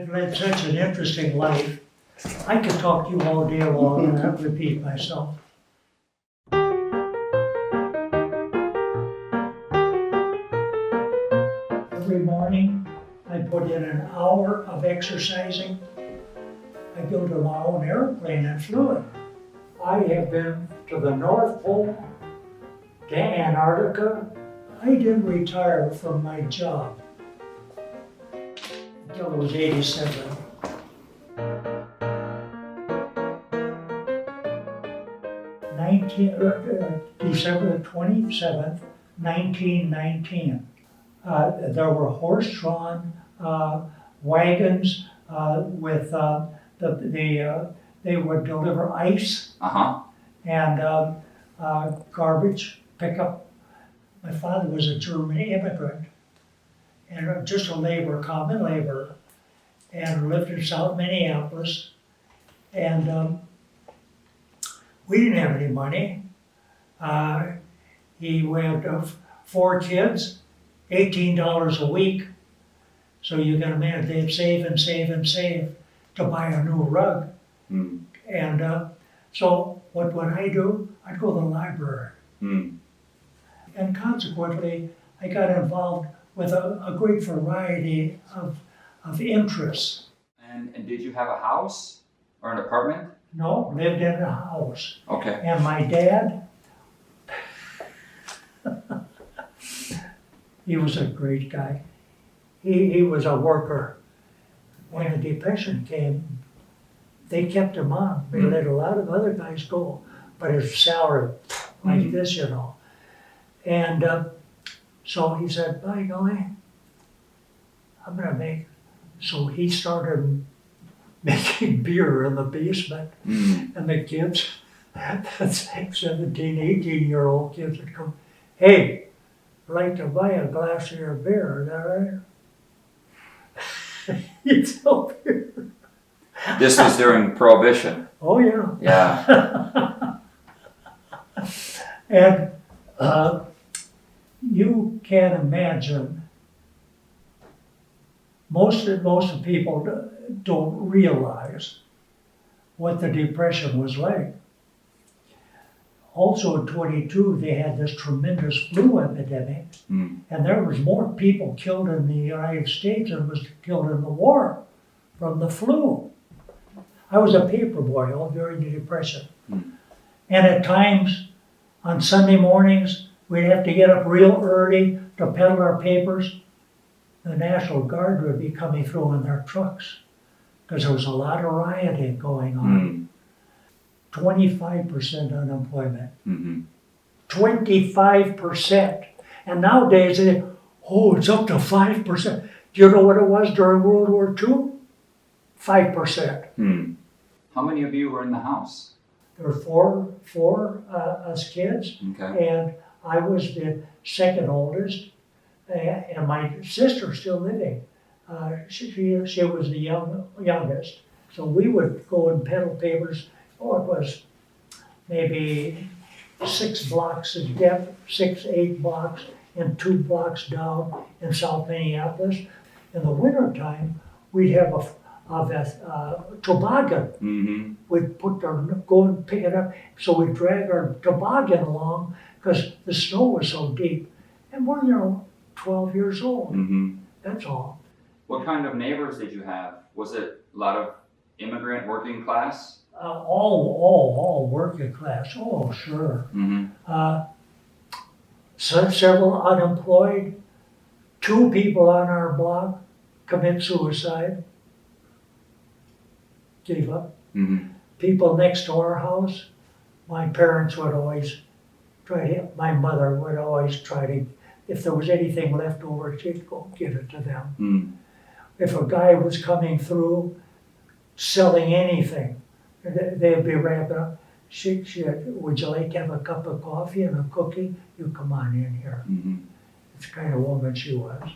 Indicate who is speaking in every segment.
Speaker 1: I've led such an interesting life. I could talk to you all day long and not repeat myself. Every morning, I put in an hour of exercising. I built my own airplane and flew it. I have been to the North Pole, to Antarctica. I didn't retire from my job until I was 87. December 27th, 1919. There were horse-drawn wagons with they would deliver ice and garbage pickup. My father was a German immigrant and just a common laborer, and lived in South Minneapolis. And we didn't have any money. He had 4 kids, $18 a week. So you can imagine they'd save and save and save to buy a new rug. And so what would I do? I'd go to the library. And consequently, I got involved with a great variety of interests.
Speaker 2: And did you have a house or an apartment?
Speaker 1: No, lived in a house.
Speaker 2: Okay.
Speaker 1: And my dad, he was a great guy. He was a worker. When the Depression came, they kept him on. They let a lot of other guys go, but his salary, like this, you know. And so he said, by golly, I'm gonna make. So he started making beer in the basement, and the kids, that's 17, 18-year-old kids would come, hey, I'd like to buy a glass of your beer, is that right? He'd sell beer.
Speaker 2: This was during Prohibition.
Speaker 1: Oh, yeah.
Speaker 2: Yeah.
Speaker 1: And you can't imagine, most of people don't realize what the Depression was like. Also in 22, they had this tremendous flu epidemic, and there was more people killed in the United States than was killed in the war from the flu. I was a paper boy all during the Depression. And at times, on Sunday mornings, we'd have to get up real early to peddle our papers. The National Guard would be coming through in their trucks because there was a lot of rioting going on. 25% unemployment. 25%. And nowadays, it's up to 5%. Do you know what it was during World War II? 5%.
Speaker 2: How many of you were in the house?
Speaker 1: There were four us kids,
Speaker 2: Okay.
Speaker 1: and I was the second oldest, and my sister's still living. She was the youngest. So we would go and peddle papers. It was maybe 6 blocks in depth, 8 blocks, and 2 blocks down in South Minneapolis. In the wintertime, we'd have a toboggan. We'd go and pick it up. So we'd drag our toboggan along because the snow was so deep. And we're, 12 years old. That's all.
Speaker 2: What kind of neighbors did you have? Was it a lot of immigrant working class?
Speaker 1: All working class. Oh, sure. Several unemployed. 2 people on our block commit suicide. Gave up. People next to our house, my parents would always my mother would always try to, if there was anything left over, she'd go give it to them. If a guy was coming through selling anything, they'd be wrapping up. She'd, would you like to have a cup of coffee and a cookie? You come on in here. It's the kind of woman she was.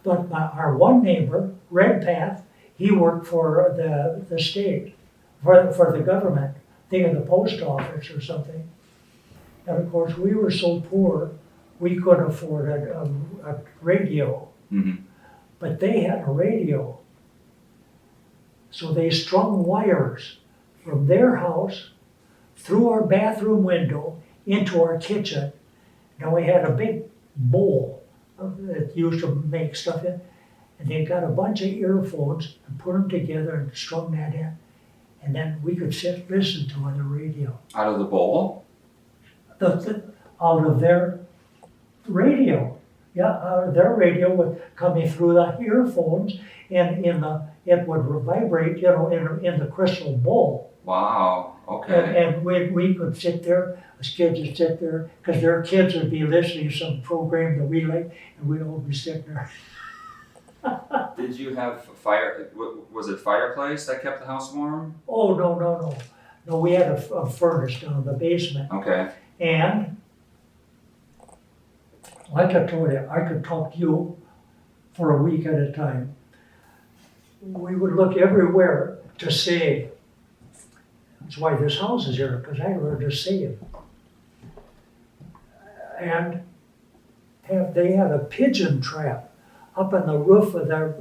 Speaker 1: But our one neighbor, Redpath, he worked for the state, for the government, the post office or something. And of course, we were so poor, we couldn't afford a radio. But they had a radio. So they strung wires from their house through our bathroom window into our kitchen. Now we had a big bowl that used to make stuff in, and they got a bunch of earphones and put them together and strung that in, and then we could sit and listen to on the radio.
Speaker 2: Out of the bowl?
Speaker 1: Out of their radio. Yeah, out of their radio would coming through the earphones, and it would vibrate, in the crystal bowl.
Speaker 2: Wow, okay.
Speaker 1: And we could sit there, as kids would sit there, because their kids would be listening to some program that we liked, and we'd all be sitting there.
Speaker 2: Did you have fire, was it fireplace that kept the house warm?
Speaker 1: Oh, no. No, we had a furnace down in the basement.
Speaker 2: Okay.
Speaker 1: And like I told you, I could talk to you for a week at a time. We would look everywhere to save. That's why this house is here, because I learned to save. And they had a pigeon trap up on the roof of their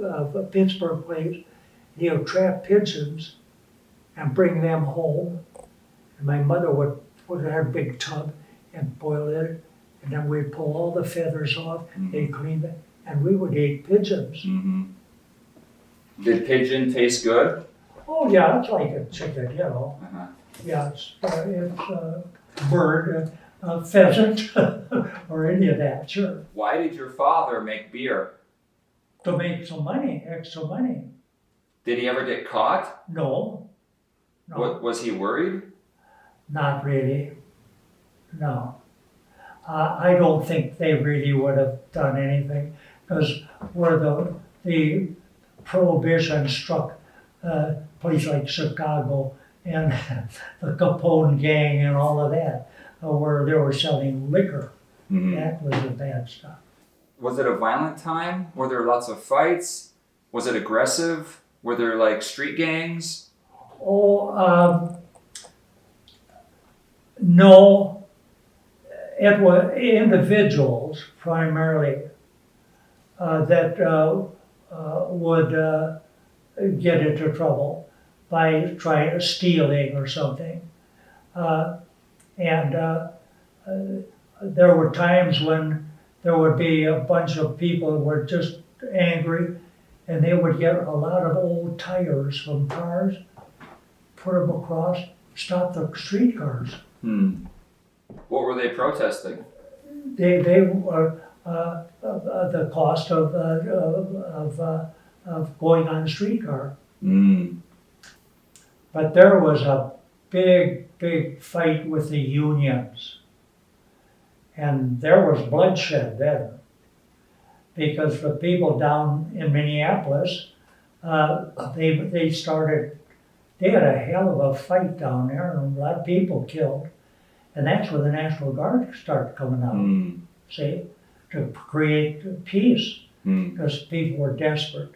Speaker 1: Pittsburgh place. They would trap pigeons and bring them home. And my mother would put it in a big tub and boil it. And then we'd pull all the feathers off, they'd clean it, and we would eat pigeons.
Speaker 2: Mm-hmm. Did pigeon taste good?
Speaker 1: Oh yeah, it's like a chicken,
Speaker 2: Uh-huh.
Speaker 1: Yeah, it's bird, pheasant, or any of that, sure.
Speaker 2: Why did your father make beer?
Speaker 1: To make some money, extra money.
Speaker 2: Did he ever get caught?
Speaker 1: No.
Speaker 2: Was he worried?
Speaker 1: Not really, no. I don't think they really would have done anything, because where the prohibition struck places like Chicago and the Popehn gang and all of that, where they were selling liquor.
Speaker 2: Mm-hmm.
Speaker 1: That was the bad stuff.
Speaker 2: Was it a violent time? Were there lots of fights? Was it aggressive? Were there like street gangs?
Speaker 1: Oh, no. It was individuals primarily that would get into trouble by stealing or something. And there were times when there would be a bunch of people who were just angry, and they would get a lot of old tires from cars, put them across, stop the streetcars.
Speaker 2: What were they protesting?
Speaker 1: They were the cost of going on a streetcar. But there was a big fight with the unions, and there was bloodshed then, because the people down in Minneapolis, they had a hell of a fight down there, and a lot of people killed. And that's where the National Guard started coming out, see, to create peace, because people were desperate.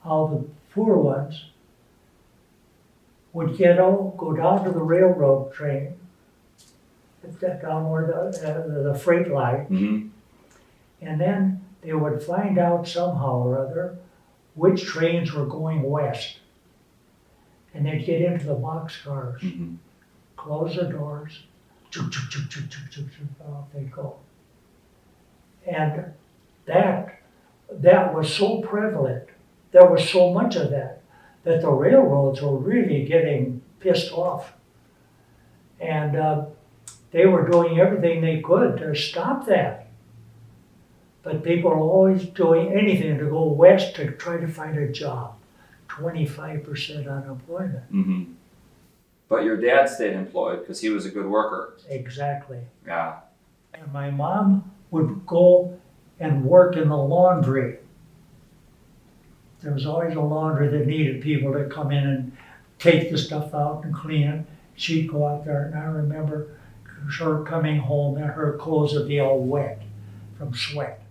Speaker 1: All the poor ones would go down to the railroad train, down where the freight line, and then they would find out somehow or other which trains were going west. And they'd get into the boxcars. Close the doors, off they go. And that was so prevalent, there was so much of that the railroads were really getting pissed off. And they were doing everything they could to stop that. But people were always doing anything to go west to try to find a job. 25% unemployment.
Speaker 2: But your dad stayed employed because he was a good worker.
Speaker 1: Exactly.
Speaker 2: Yeah.
Speaker 1: And my mom would go and work in the laundry. There was always a laundry that needed people to come in and take the stuff out and clean it. She'd go out there, and I remember her coming home and her clothes would be all wet from sweat.